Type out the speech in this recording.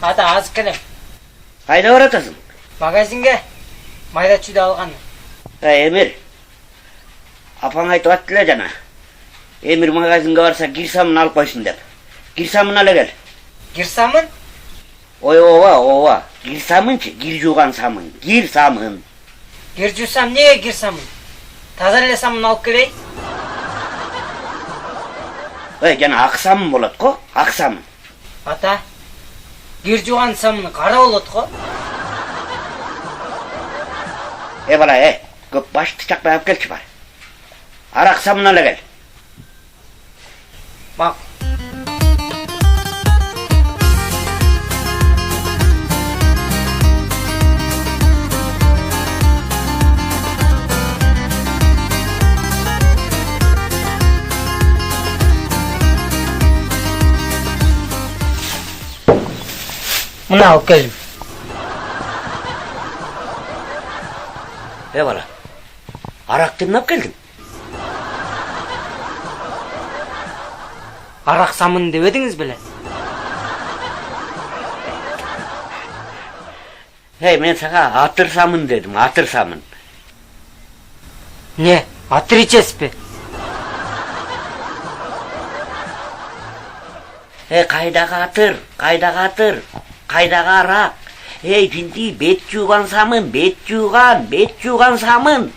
Ата, азық келем. Қайда баратасың? Магазинге майда чүйді алған. Эмир, апаң айтып аттылы жана. Эмир магазинге барса гирсамын алып қойсын деп. Гирсамын ала кел. Гирсамын? Ой, ова. Гирсамынчы, гир жуған самын. Гирсамын. Гир жусам, неге гирсамын? Таза эле самын алып келей? Жана ак самын болот го, ак самын. Ата, гир жуған самын кара болот го. Бала, көп башты чакпай алып келчи бар. Арак самын ала кел. Бак. Мына алып келдим. Бала, аракты эмне алып келдиң? Арак самын деп едіңіз беле? Мен сага атыр самын дедим, атыр самын. Не, атыр ичесиз бе? Кайдагы атыр, кайдагы арак. Пинти, бет жууган самын, бет жууган самын.